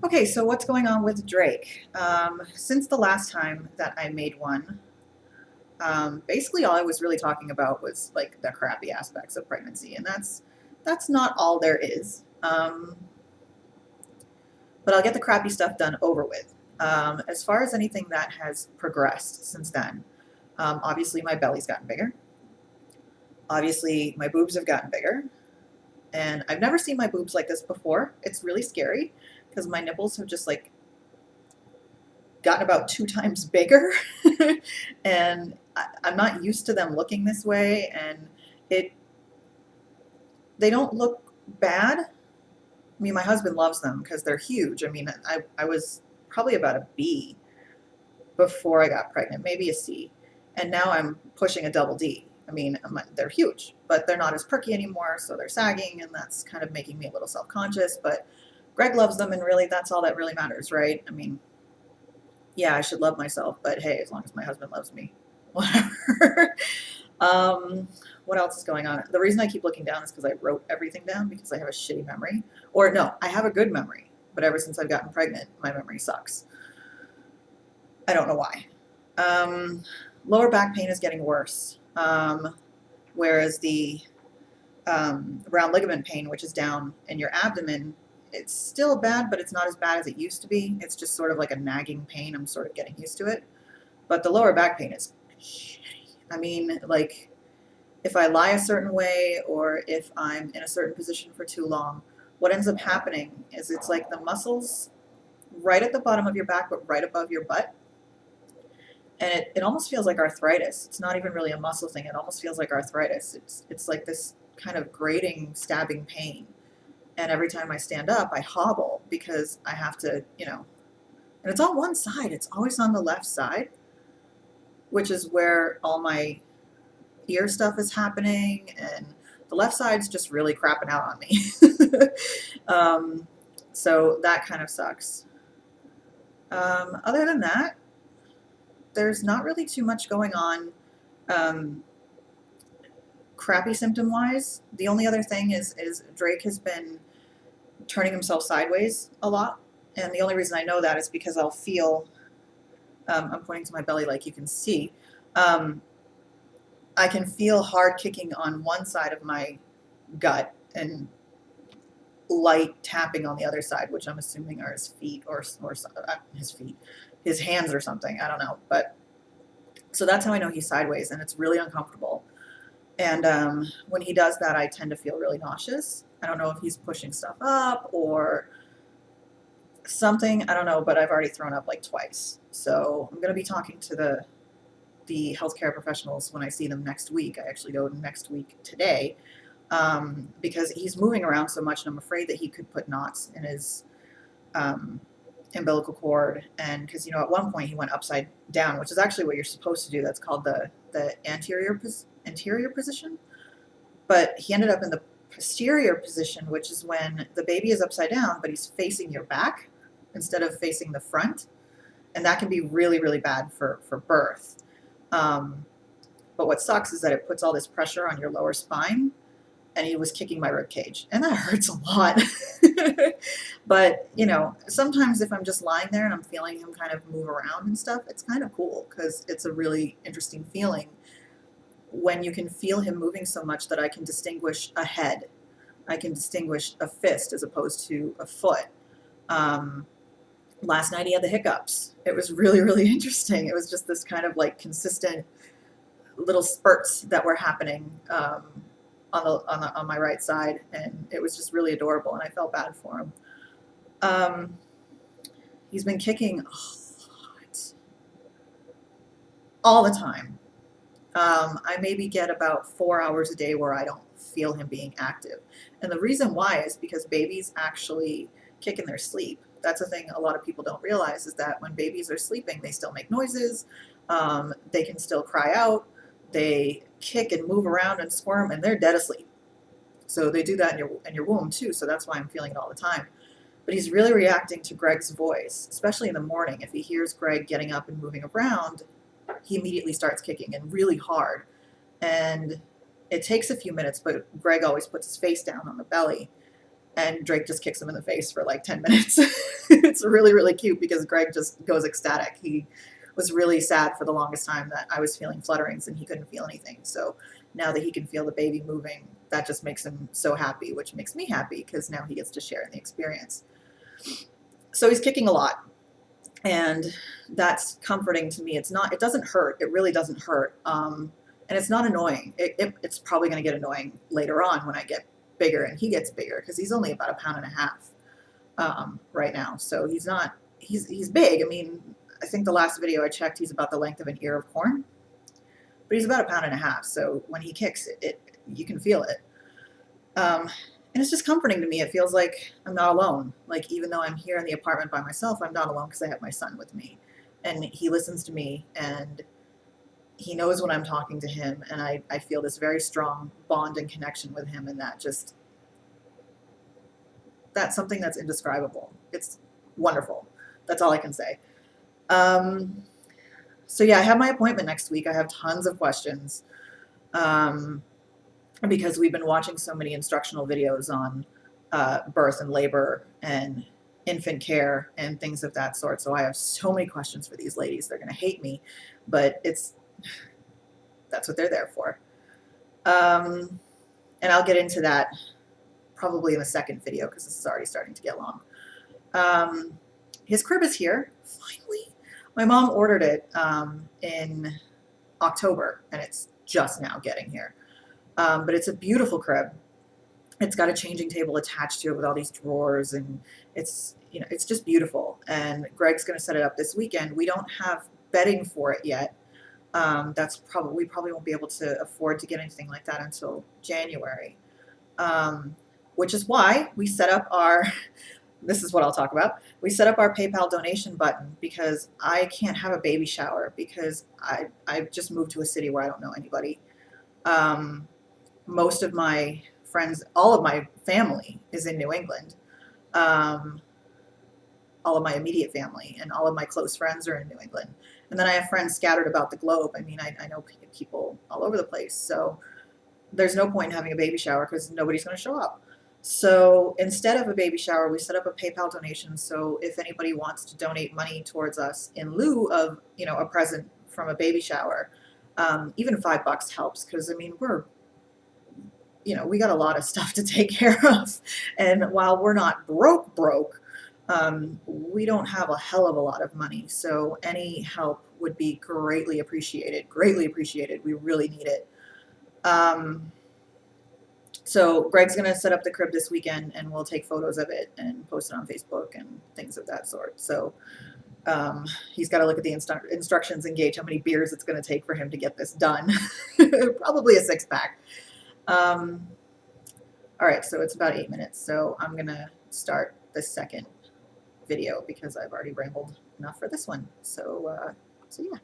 Okay, so what's going on with Drake? Since the last time that I made one, basically all I was really talking about was like the crappy aspects of pregnancy, and that's not all there is. But I'll get the crappy stuff done over with. As far as anything that has progressed since then, obviously my belly's gotten bigger. Obviously my boobs have gotten bigger, and I've never seen my boobs like this before. It's really scary because my nipples have just like gotten about 2 times bigger and I'm not used to them looking this way, and it they don't look bad. I mean, my husband loves them because they're huge. I mean, I was probably about a B before I got pregnant, maybe a C, and now I'm pushing a double D. I mean, they're huge, but they're not as perky anymore, so they're sagging, and that's kind of making me a little self-conscious. But Greg loves them, and really, that's all that really matters, right? I mean, yeah, I should love myself, but hey, as long as my husband loves me, whatever. um, what else is going on? The reason I keep looking down is because I wrote everything down because I have a shitty memory. Or no, I have a good memory, but ever since I've gotten pregnant, my memory sucks. I don't know why. Um, Lower back pain is getting worse, whereas the round ligament pain, which is down in your abdomen, it's still bad, but it's not as bad as it used to be. It's just sort of like a nagging pain. I'm sort of getting used to it. But the lower back pain is shitty. I mean, like, if I lie a certain way or if I'm in a certain position for too long, what ends up happening is it's like the muscles right at the bottom of your back, but right above your butt. And it almost feels like arthritis. It's not even really a muscle thing. It almost feels like arthritis. It's like this kind of grating, stabbing pain. And every time I stand up, I hobble because I have to, and it's on one side. It's always on the left side, which is where all my ear stuff is happening, and the left side's just really crapping out on me. um, so that kind of sucks. Other than that, there's not really too much going on. Um, Crappy symptom wise, the only other thing is Drake has been turning himself sideways a lot, and the only reason I know that is because I'll feel. I'm pointing to my belly like you can see. Um, I can feel hard kicking on one side of my gut and light tapping on the other side, which I'm assuming are his feet or his feet, his hands or something. I don't know, but so that's how I know he's sideways, and it's really uncomfortable. And when he does that, I tend to feel really nauseous. I don't know if he's pushing stuff up or something. I don't know, but I've already thrown up like twice. So I'm going to be talking to the healthcare professionals when I see them next week. I actually go next week today, because he's moving around so much, and I'm afraid that he could put knots in his um, umbilical cord. And because at one point he went upside down, which is actually what you're supposed to do. That's called the anterior position. But he ended up in the posterior position, which is when the baby is upside down, but he's facing your back instead of facing the front, and that can be really really bad for birth. Um, but what sucks is that it puts all this pressure on your lower spine, and he was kicking my rib cage, and that hurts a lot. But sometimes if I'm just lying there and I'm feeling him kind of move around and stuff, it's kind of cool because it's a really interesting feeling when you can feel him moving so much that I can distinguish a head, I can distinguish a fist as opposed to a foot. um, Last night he had the hiccups. It was really really interesting. It was just this kind of like consistent little spurts that were happening, on my right side, and it was just really adorable, and I felt bad for him. Um, he's been kicking a lot, all the time. I maybe get about 4 hours a day where I don't feel him being active, and the reason why is because babies actually kick in their sleep. That's a thing a lot of people don't realize, is that when babies are sleeping, they still make noises. They can still cry out. They kick and move around and squirm, and they're dead asleep. So they do that in your womb too. So that's why I'm feeling it all the time. But he's really reacting to Greg's voice, especially in the morning. If he hears Greg getting up and moving around, he immediately starts kicking and really hard. And it takes a few minutes, but Greg always puts his face down on the belly. and Drake just kicks him in the face for like 10 minutes. It's really, really cute because Greg just goes ecstatic. He was really sad for the longest time that I was feeling flutterings and he couldn't feel anything. So now that he can feel the baby moving, that just makes him so happy, which makes me happy because now he gets to share in the experience. So he's kicking a lot, and that's comforting to me. It doesn't hurt. It really doesn't hurt. And it's not annoying. It's probably going to get annoying later on when I get bigger and he gets bigger, because he's only about 1.5 pounds right now. So he's big. I mean, I think the last video I checked, he's about the length of an ear of corn, but he's about 1.5 pounds. So when he kicks it, you can feel it. And it's just comforting to me. It feels like I'm not alone. Like, even though I'm here in the apartment by myself, I'm not alone because I have my son with me, and he listens to me, and he knows when I'm talking to him, and I feel this very strong bond and connection with him, and that's something that's indescribable. It's wonderful. That's all I can say. So yeah, I have my appointment next week. I have tons of questions. Because we've been watching so many instructional videos on birth and labor and infant care and things of that sort. So I have so many questions for these ladies. They're going to hate me, but that's what they're there for. And I'll get into that probably in the second video because this is already starting to get long. His crib is here, finally. My mom ordered it in October, and it's just now getting here. But it's a beautiful crib. It's got a changing table attached to it with all these drawers, and it's just beautiful. And Greg's going to set it up this weekend. We don't have bedding for it yet. We probably won't be able to afford to get anything like that until January, which is why we set up our. This is what I'll talk about. We set up our PayPal donation button because I can't have a baby shower because I've just moved to a city where I don't know anybody. Most of my friends, all of my family is in New England. All of my immediate family and all of my close friends are in New England. And then I have friends scattered about the globe. I mean, I know people all over the place. So there's no point in having a baby shower because nobody's going to show up. So instead of a baby shower, we set up a PayPal donation. So if anybody wants to donate money towards us in lieu of, a present from a baby shower, even $5 helps, because I mean, we got a lot of stuff to take care of. And while we're not broke, we don't have a hell of a lot of money. So any help would be greatly appreciated. Greatly appreciated. We really need it. So Greg's going to set up the crib this weekend, and we'll take photos of it and post it on Facebook and things of that sort. So he's got to look at the instructions and gauge how many beers it's going to take for him to get this done. Probably a 6-pack. All right, so it's about 8 minutes. So I'm going to start the second video because I've already rambled enough for this one. So yeah.